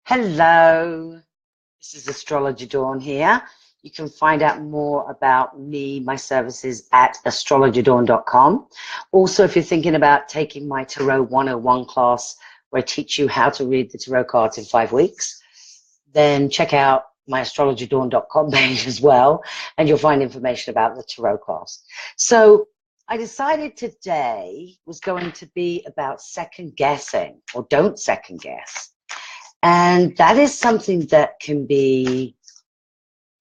Hello, this is Astrologer Dawn here. You can find out more about me, my services at astrologerdawn.com. Also, if you're thinking about taking my Tarot 101 class, where I teach you how to read the tarot cards in 5 weeks, then check out my astrologerdawn.com page as well, and you'll find information about the tarot class. So I decided today was going to be about second guessing, or don't second guess. And that is something that can be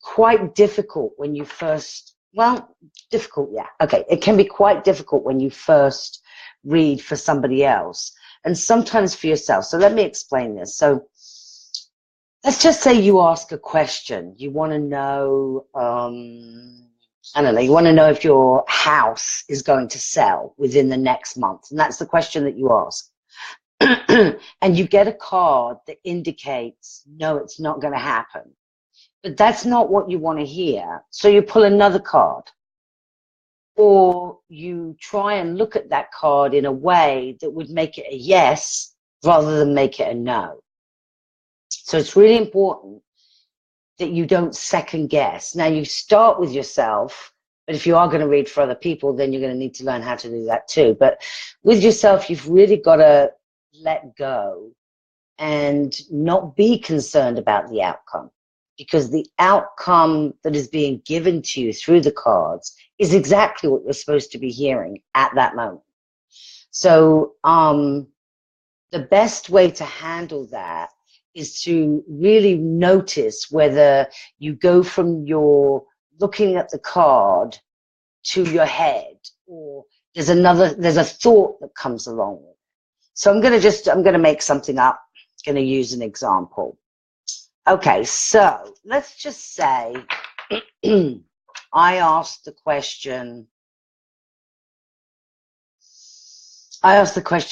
quite difficult when you first, difficult, yeah. Okay, it can be quite difficult when you first read for somebody else and sometimes for yourself. So let me explain this. So let's just say you ask a question. You want to know, I don't know, you want to know if your house is going to sell within the next month. And that's the question that you ask. And you get a card that indicates, no, it's not going to happen. But that's not what you want to hear. So you pull another card. Or you try and look at that card in a way that would make it a yes rather than make it a no. So it's really important that you don't second guess. Now, you start with yourself, but if you are going to read for other people, then you're going to need to learn how to do that too. But with yourself, you've really got to let go and not be concerned about the outcome, because the outcome that is being given to you through the cards is exactly what you're supposed to be hearing at that moment. So the best way to handle that is to really notice whether you go from your looking at the card to your head, or there's a thought that comes along with it. So I'm going to make something up. I'm going to use an example. Okay, so let's just say I asked the question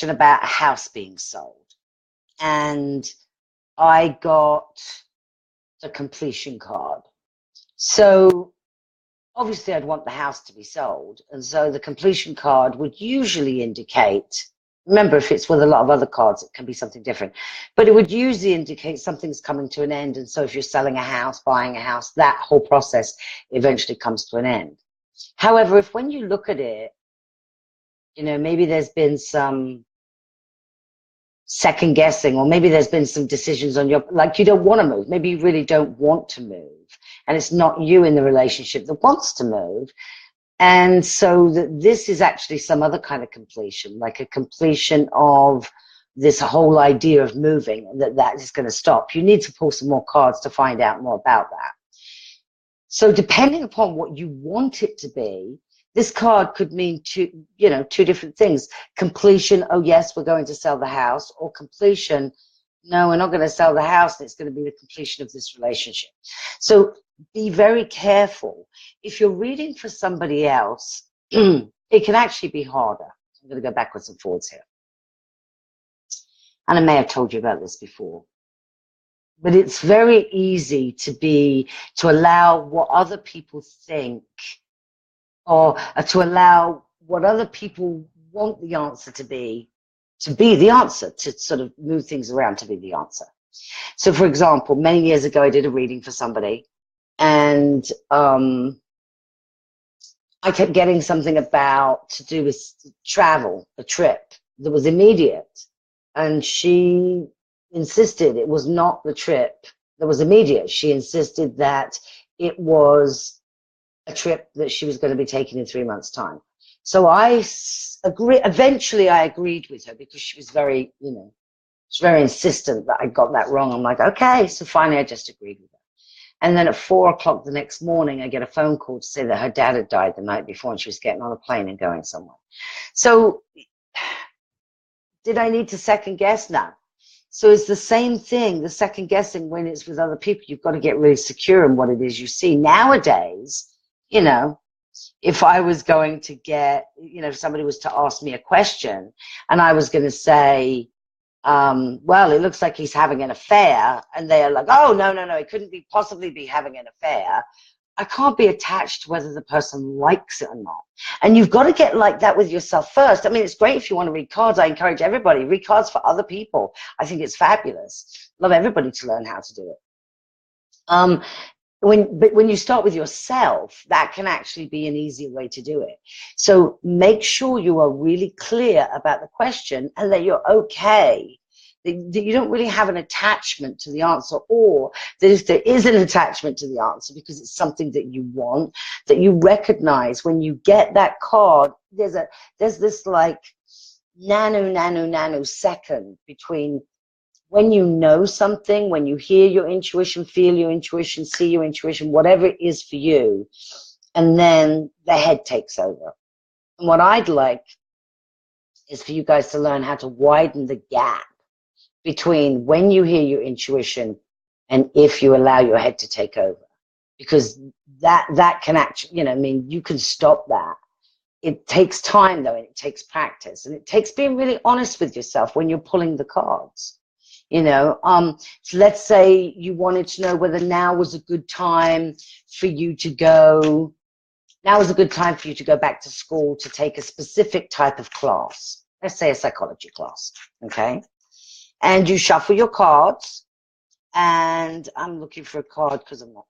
about a house being sold, and I got the completion card. So obviously I'd want the house to be sold, and so the completion card would usually indicate, remember, if it's with a lot of other cards, it can be something different. But it would usually indicate something's coming to an end. And so if you're selling a house, buying a house, that whole process eventually comes to an end. However, if when you look at it, maybe there's been some second guessing, or maybe there's been some decisions on like you don't want to move. Maybe you really don't want to move. And it's not you in the relationship that wants to move. And so this is actually some other kind of completion, like a completion of this whole idea of moving, and that is going to stop. You need to pull some more cards to find out more about that. So depending upon what you want it to be, this card could mean two different things. Completion, oh yes, we're going to sell the house, or completion, no, we're not going to sell the house, and it's going to be the completion of this relationship. So be very careful. If you're reading for somebody else, it can actually be harder. I'm going to go backwards and forwards here. And I may have told you about this before. But it's very easy to allow what other people think, or to allow what other people want the answer to be the answer, to sort of move things around to be the answer. So, for example, many years ago, I did a reading for somebody, and I kept getting something to do with travel, a trip that was immediate. And she insisted it was not the trip that was immediate. She insisted that it was a trip that she was going to be taking in 3 months' time. So eventually I agreed with her, because she was very, she's very insistent that I got that wrong. I'm like, okay. So finally I just agreed with her. And then at 4 o'clock the next morning, I get a phone call to say that her dad had died the night before, and she was getting on a plane and going somewhere. So did I need to second guess? No. So it's the same thing, the second guessing when it's with other people. You've got to get really secure in what it is you see. Nowadays, if I was going to get, if somebody was to ask me a question and I was going to say, well, it looks like he's having an affair, and they are like, oh, no, he couldn't possibly be having an affair, I can't be attached to whether the person likes it or not. And you've got to get like that with yourself first. I mean, it's great if you want to read cards. I encourage everybody, read cards for other people. I think it's fabulous. Love everybody to learn how to do it. But when you start with yourself, that can actually be an easy way to do it. So make sure you are really clear about the question and that you're okay, that you don't really have an attachment to the answer, or that if there is an attachment to the answer because it's something that you want, that you recognize when you get that card, there's this like nanosecond between when you know something, when you hear your intuition, feel your intuition, see your intuition, whatever it is for you, and then the head takes over. And what I'd like is for you guys to learn how to widen the gap between when you hear your intuition and if you allow your head to take over. Because that can actually, you know, I mean, you can stop that. It takes time, though, and it takes practice. And it takes being really honest with yourself when you're pulling the cards. You know, so let's say you wanted to know whether now was a good time for you to go. Now is a good time for you to go back to school to take a specific type of class. Let's say a psychology class, okay? And you shuffle your cards, and I'm looking for a card because I'm not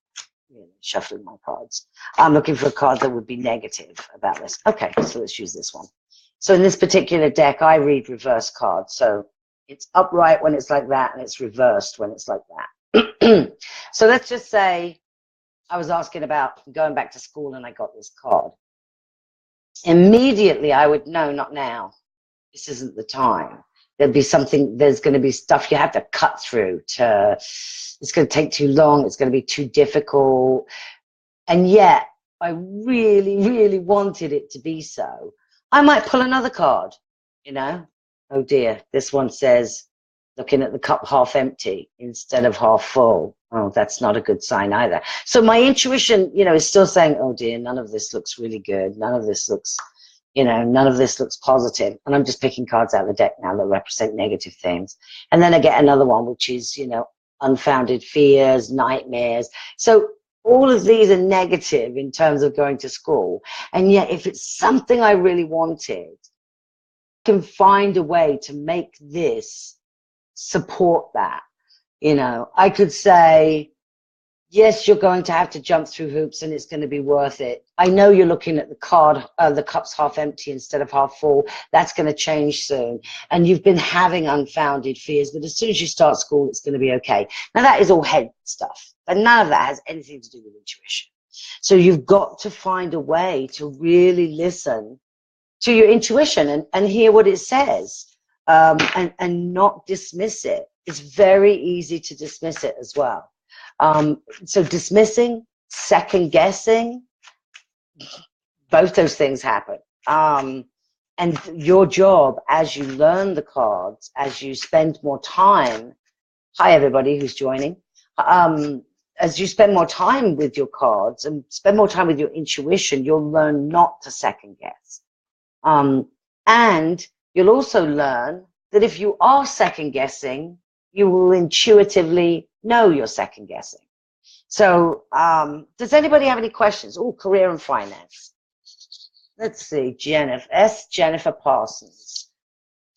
really shuffling my cards. I'm looking for a card that would be negative about this. Okay, so let's use this one. So in this particular deck, I read reverse cards. So it's upright when it's like that, and it's reversed when it's like that. So let's just say I was asking about going back to school and I got this card. Immediately I would know, not now. This isn't the time. There'll be something, there's going to be stuff you have to cut through. It's going to take too long. It's going to be too difficult. And yet I really, really wanted it to be so. I might pull another card, you know. Oh dear, this one says, looking at the cup half empty instead of half full. Oh, that's not a good sign either. So my intuition, you know, is still saying, oh dear, none of this looks really good. None of this looks, you know, none of this looks positive. And I'm just picking cards out of the deck now that represent negative things. And then I get another one, which is, you know, unfounded fears, nightmares. So all of these are negative in terms of going to school. And yet if it's something I really wanted, can find a way to make this support that. You know, I could say, yes, you're going to have to jump through hoops and it's going to be worth it. I know you're looking at the card, the cup's half empty instead of half full. That's going to change soon. And you've been having unfounded fears, but as soon as you start school, it's going to be okay. Now that is all head stuff, but none of that has anything to do with intuition. So you've got to find a way to really listen to your intuition and hear what it says, and not dismiss it. It's very easy to dismiss it as well. So dismissing, second guessing, both those things happen. And your job as you learn the cards, as you spend more time, hi everybody who's joining, as you spend more time with your cards and spend more time with your intuition, you'll learn not to second guess. And you'll also learn that if you are second guessing, you will intuitively know you're second guessing. So does anybody have any questions? Oh, career and finance. Let's see, Jennifer Parsons.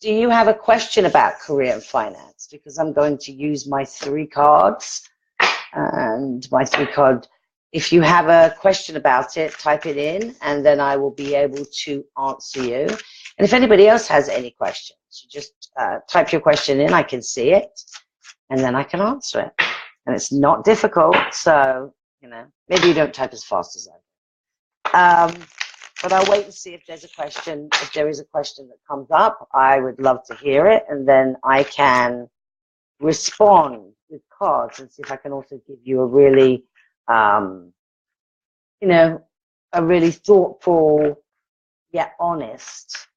Do you have a question about career and finance? Because I'm going to use my 3 cards. And my 3 card, if you have a question about it, type it in, and then I will be able to answer you. And if anybody else has any questions, you just type your question in. I can see it, and then I can answer it. And it's not difficult, so, you know, maybe you don't type as fast as I do. But I'll wait and see if there's a question. If there is a question that comes up, I would love to hear it, and then I can respond with cards and see if I can also give you a really, you know, a really thoughtful yet honest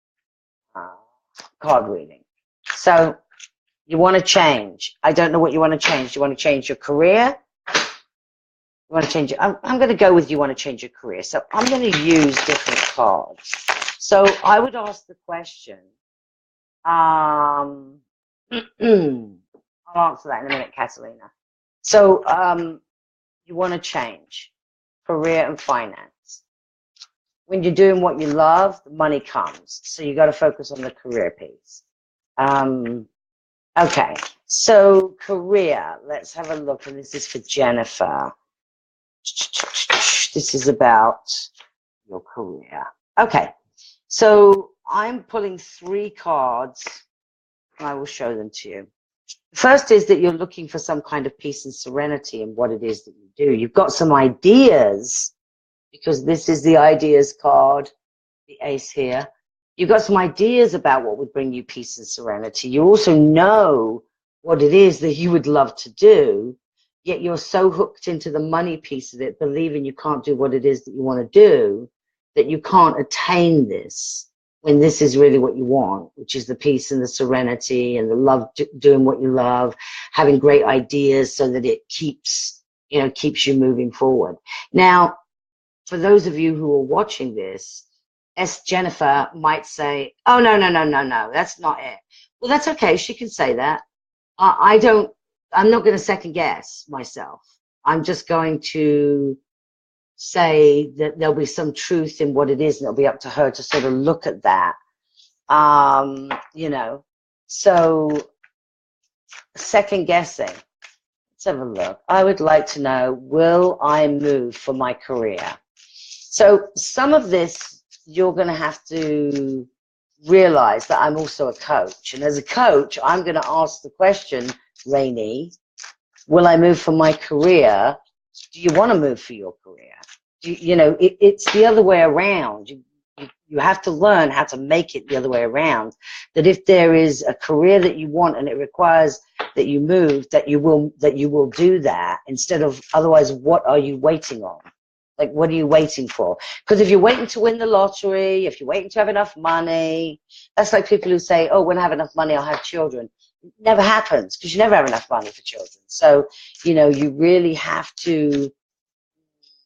card reading. So you want to change. I don't know what you want to change. Do you want to change your career? You want to change it? I'm going to go with you want to change your career. So I'm going to use different cards. So I would ask the question. I'll answer that in a minute, Catalina. So you want to change. career and finance. When you're doing what you love, the money comes. So you got to focus on the career piece. Okay, so career, let's have a look. And this is for Jennifer. This is about your career. Okay, so I'm pulling 3 cards, and I will show them to you. First is that you're looking for some kind of peace and serenity in what it is that you do. You've got some ideas, because this is the ideas card, the ace here. You've got some ideas about what would bring you peace and serenity. You also know what it is that you would love to do, yet you're so hooked into the money piece of it, believing you can't do what it is that you want to do, that you can't attain this when this is really what you want, which is the peace and the serenity and the love, doing what you love, having great ideas so that it keeps you moving forward. Now, for those of you who are watching this, Jennifer might say, oh, no, that's not it. Well, that's okay. She can say that. I'm not going to second guess myself. I'm just going to say that there'll be some truth in what it is, and it'll be up to her to sort of look at that. So second guessing. Let's have a look. I would like to know, will I move for my career? So some of this, you're going to have to realize that I'm also a coach. And as a coach, I'm going to ask the question, Rainey, will I move for my career? Do you want to move for your career? It's the other way around. You have to learn how to make it the other way around. That if there is a career that you want and it requires that you move, that you will do that, instead of otherwise, what are you waiting on? Like, what are you waiting for? Because if you're waiting to win the lottery, if you're waiting to have enough money, that's like people who say, oh, when I have enough money, I'll have children. It never happens, because you never have enough money for children. So, you really have to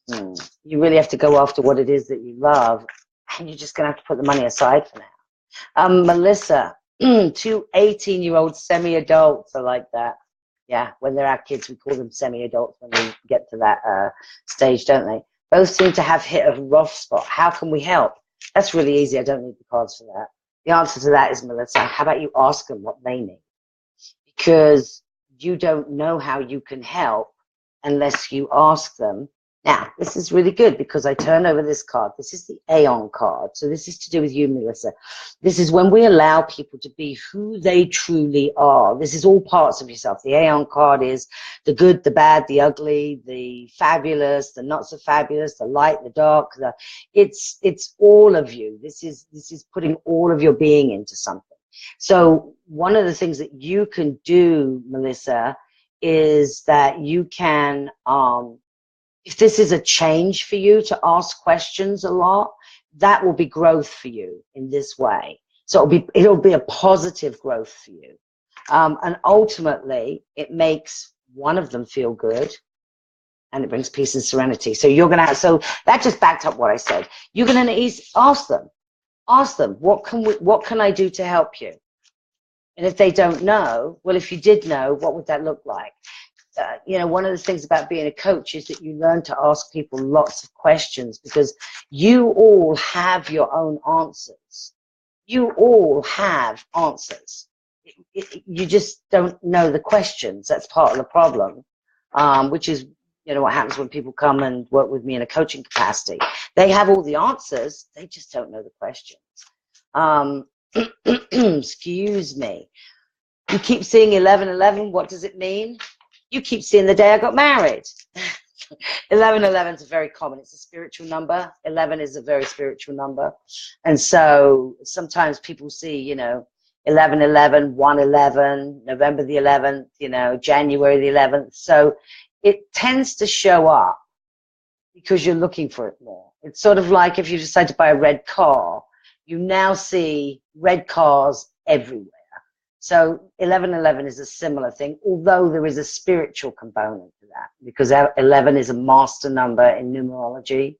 go after what it is that you love, and you're just going to have to put the money aside for now. Melissa, 2 18-year-old semi-adults are like that. Yeah, when they're our kids, we call them semi-adults when we get to that stage, don't they? Both seem to have hit a rough spot. How can we help? That's really easy. I don't need the cards for that. The answer to that is, Melissa, how about you ask them what they need? Because you don't know how you can help unless you ask them. Now, this is really good because I turn over this card. This is the Aeon card. So this is to do with you, Melissa. This is when we allow people to be who they truly are. This is all parts of yourself. The Aeon card is the good, the bad, the ugly, the fabulous, the not so fabulous, the light, the dark. It's all of you. This is putting all of your being into something. So one of the things that you can do, Melissa, is that you can if this is a change for you to ask questions a lot, that will be growth for you in this way. So it'll be a positive growth for you. And ultimately, it makes one of them feel good, and it brings peace and serenity. So so that just backed up what I said. You're going to ask them, what can I do to help you? And if they don't know, well, if you did know, what would that look like? One of the things about being a coach is that you learn to ask people lots of questions, because you all have your own answers. You all have answers. You just don't know the questions. That's part of the problem, which is, what happens when people come and work with me in a coaching capacity. They have all the answers. They just don't know the questions. Excuse me. You keep seeing 1111. What does it mean? You keep seeing the day I got married. 1111 is very common. It's a spiritual number. 11 is a very spiritual number. And so sometimes people see, 1111, 111, November the 11th, January the 11th. So it tends to show up because you're looking for it more. It's sort of like if you decide to buy a red car, you now see red cars everywhere. So 1111 is a similar thing, although there is a spiritual component to that, because 11 is a master number in numerology,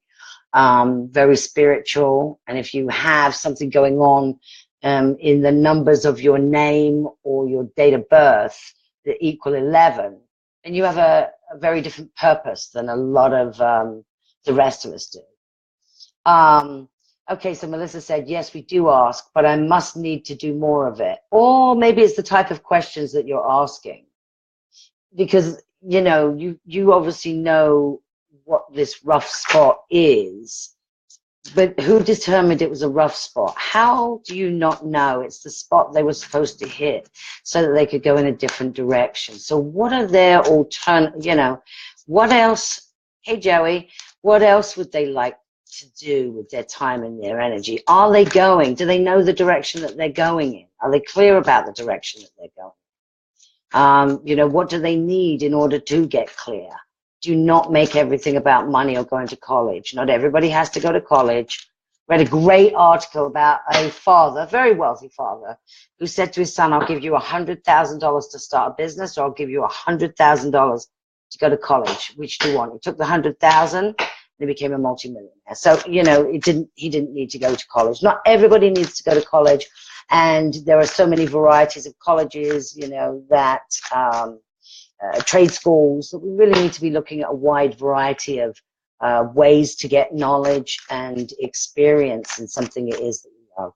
very spiritual. And if you have something going on in the numbers of your name or your date of birth that equal 11, and you have a very different purpose than a lot of the rest of us do. Okay, so Melissa said, yes, we do ask, but I must need to do more of it. Or maybe it's the type of questions that you're asking. Because, you know, you obviously know what this rough spot is, but who determined it was a rough spot? How do you not know it's the spot they were supposed to hit so that they could go in a different direction? So what are their you know, what else, hey Joey, what else would they like to do with their time and their energy? Are they going? Do they know the direction that they're going in? Are they clear about the direction that they're going? You know, what do they need in order to get clear? Do not make everything about money or going to college. Not everybody has to go to college. Read a great article about a father, a very wealthy father, who said to his son, I'll give you $100,000 to start a business, or I'll give you $100,000 to go to college. Which do you want? He took the 100,000 and he became a multimillionaire. So, you know, he didn't need to go to college. Not everybody needs to go to college. And there are so many varieties of colleges, you know, that trade schools, that we really need to be looking at a wide variety of ways to get knowledge and experience in something it is that you love.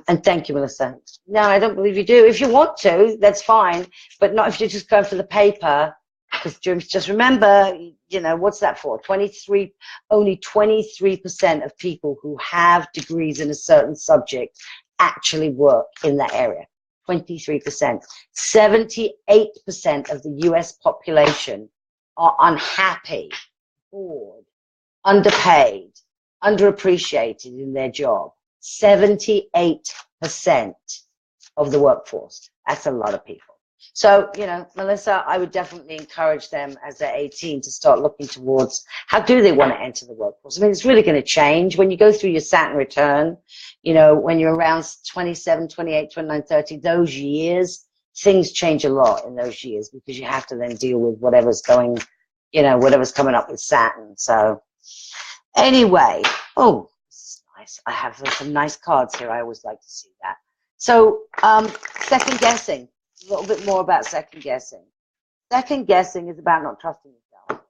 And thank you, Melissa. No, I don't believe you do. If you want to, that's fine, but not if you're just going for the paper. Because just remember, you know, what's that for? Only 23% of people who have degrees in a certain subject actually work in that area. 23%. 78% of the US population are unhappy, bored, underpaid, underappreciated in their job. 78% of the workforce. That's a lot of people. So, you know, Melissa, I would definitely encourage them as they're 18 to start looking towards how do they want to enter the workforce. I mean, it's really going to change when you go through your Saturn return, you know, when you're around 27, 28, 29, 30, those years, things change a lot in those years because you have to then deal with whatever's going, you know, whatever's coming up with Saturn. So anyway, oh, this is nice. I have some nice cards here. I always like to see that. So second guessing. A little bit more about second guessing. Second guessing is about not trusting yourself.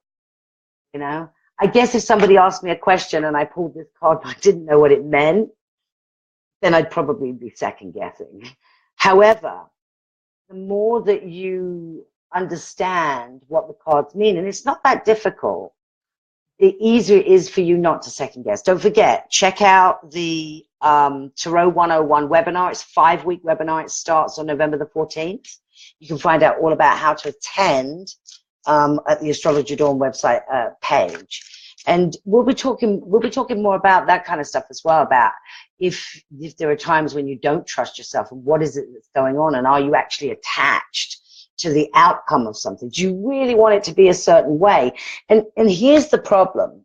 You know, I guess if somebody asked me a question and I pulled this card and I didn't know what it meant, then I'd probably be second guessing. However, the more that you understand what the cards mean, and it's not that difficult, the easier it is for you not to second guess. Don't forget, check out the Tarot 101 webinar. It's a 5-week webinar. It starts on November the 14th. You can find out all about how to attend at the Astrologer Dawn website page. And we'll be talking more about that kind of stuff as well, about if there are times when you don't trust yourself and what is it that's going on, and are you actually attached to the outcome of something? Do you really want it to be a certain way? And here's the problem.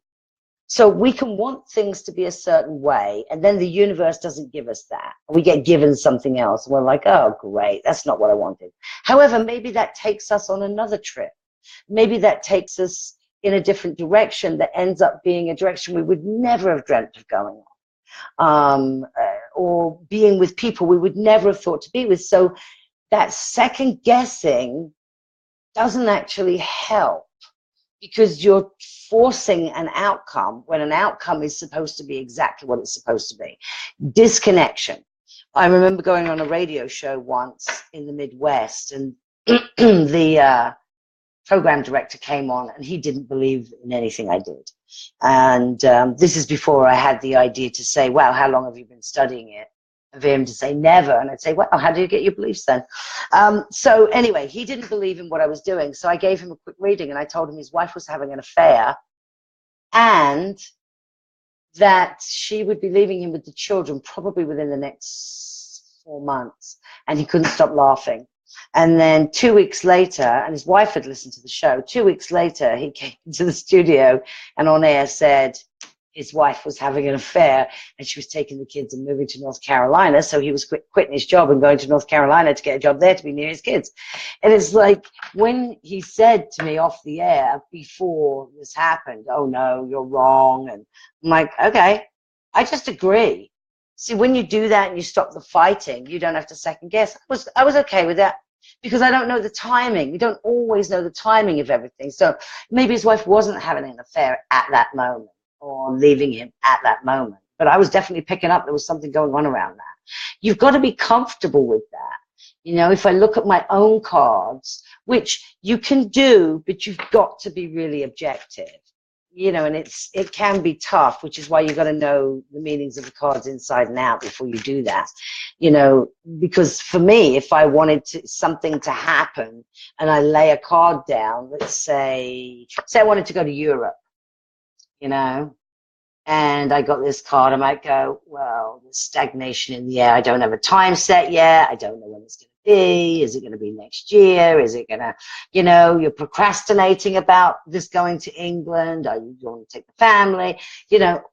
So we can want things to be a certain way, and then the universe doesn't give us that. We get given something else, and we're like, oh, great, that's not what I wanted. However, maybe that takes us on another trip. Maybe that takes us in a different direction that ends up being a direction we would never have dreamt of going on, or being with people we would never have thought to be with. So that second guessing doesn't actually help, because you're forcing an outcome when an outcome is supposed to be exactly what it's supposed to be. Disconnection. I remember going on a radio show once in the Midwest, and the program director came on, and he didn't believe in anything I did. And this is before I had the idea to say, wow, how long have you been studying it? And for him to say never, and I'd say, well, how do you get your beliefs then? So anyway, he didn't believe in what I was doing, so I gave him a quick reading, and I told him his wife was having an affair and that she would be leaving him with the children probably within the next 4 months, and he couldn't stop laughing. And then 2 weeks later, and his wife had listened to the show, 2 weeks later he came into the studio and on air said his wife was having an affair and she was taking the kids and moving to North Carolina, so he was quitting his job and going to North Carolina to get a job there to be near his kids. And it's like, when he said to me off the air before this happened, oh no, you're wrong, and I'm like, okay, I just agree. See, when you do that and you stop the fighting, you don't have to second guess. I was okay with that. because I don't know the timing. We don't always know the timing of everything. So maybe his wife wasn't having an affair at that moment or leaving him at that moment. But I was definitely picking up there was something going on around that. You've got to be comfortable with that. You know, if I look at my own cards, which you can do, but you've got to be really objective. You know, and it can be tough, which is why you got to know the meanings of the cards inside and out before you do that. You know, because for me, if I wanted something to happen and I lay a card down, let's say I wanted to go to Europe, you know, and I got this card, I might go, well, there's stagnation in the air. I don't have a time set yet. I don't know when it's going to be. Is it going to be next year? Is it going to, you know, you're procrastinating about this going to England. Are you going to take the family? You know,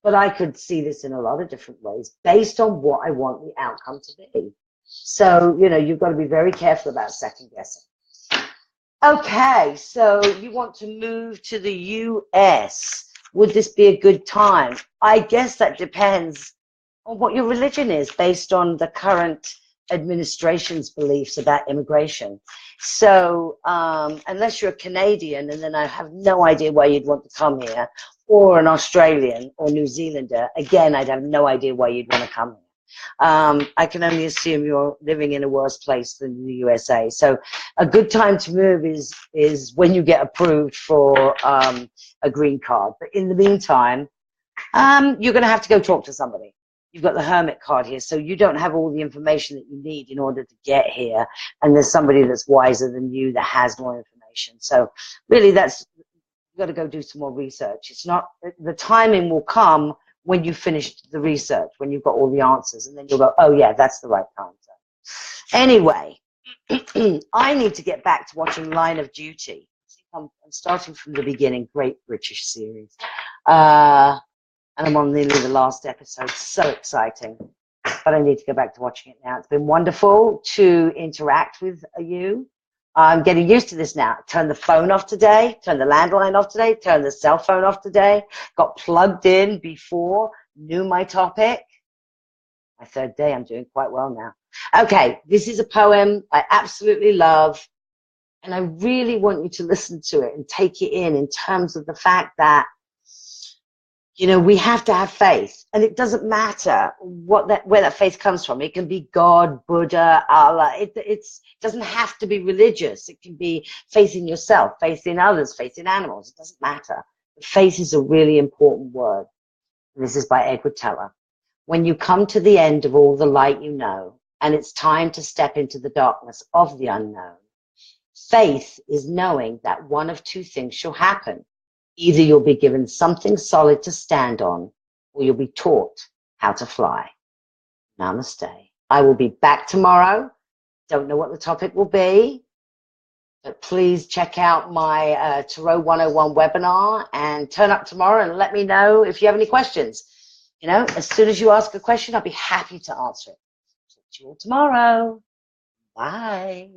but I could see this in a lot of different ways based on what I want the outcome to be. So, you know, you've got to be very careful about second guessing. Okay, so you want to move to the US. Would this be a good time? I guess that depends on what your religion is based on the current administration's beliefs about immigration. So unless you're a Canadian, and then I have no idea why you'd want to come here, or an Australian or New Zealander, again, I'd have no idea why you'd want to come here. I can only assume you're living in a worse place than the USA. So a good time to move is when you get approved for a green card. But in the meantime, you're going to have to go talk to somebody. You've got the Hermit card here, so you don't have all the information that you need in order to get here. And there's somebody that's wiser than you that has more information. So really, you've got to go do some more research. It's not, the timing will come when you finish the research, when you've got all the answers, and then you'll go, oh yeah, that's the right time. So, anyway, I need to get back to watching Line of Duty. I'm starting from the beginning, great British series. And I'm on nearly the last episode, so exciting. But I need to go back to watching it now. It's been wonderful to interact with you. I'm getting used to this now. Turn the phone off today, turn the landline off today, turn the cell phone off today. Got plugged in before, knew my topic. My third day, I'm doing quite well now. Okay, this is a poem I absolutely love. And I really want you to listen to it and take it in terms of the fact that, you know, we have to have faith, and it doesn't matter where that faith comes from. It can be God, Buddha, Allah. It doesn't have to be religious. It can be faith in yourself, faith in others, faith in animals. It doesn't matter. But faith is a really important word. And this is by Edward Teller. When you come to the end of all the light you know, and it's time to step into the darkness of the unknown, faith is knowing that one of two things shall happen. Either you'll be given something solid to stand on, or you'll be taught how to fly. Namaste. I will be back tomorrow. Don't know what the topic will be, but please check out my Tarot 101 webinar and turn up tomorrow and let me know if you have any questions. You know, as soon as you ask a question, I'll be happy to answer it. Talk to you all tomorrow. Bye.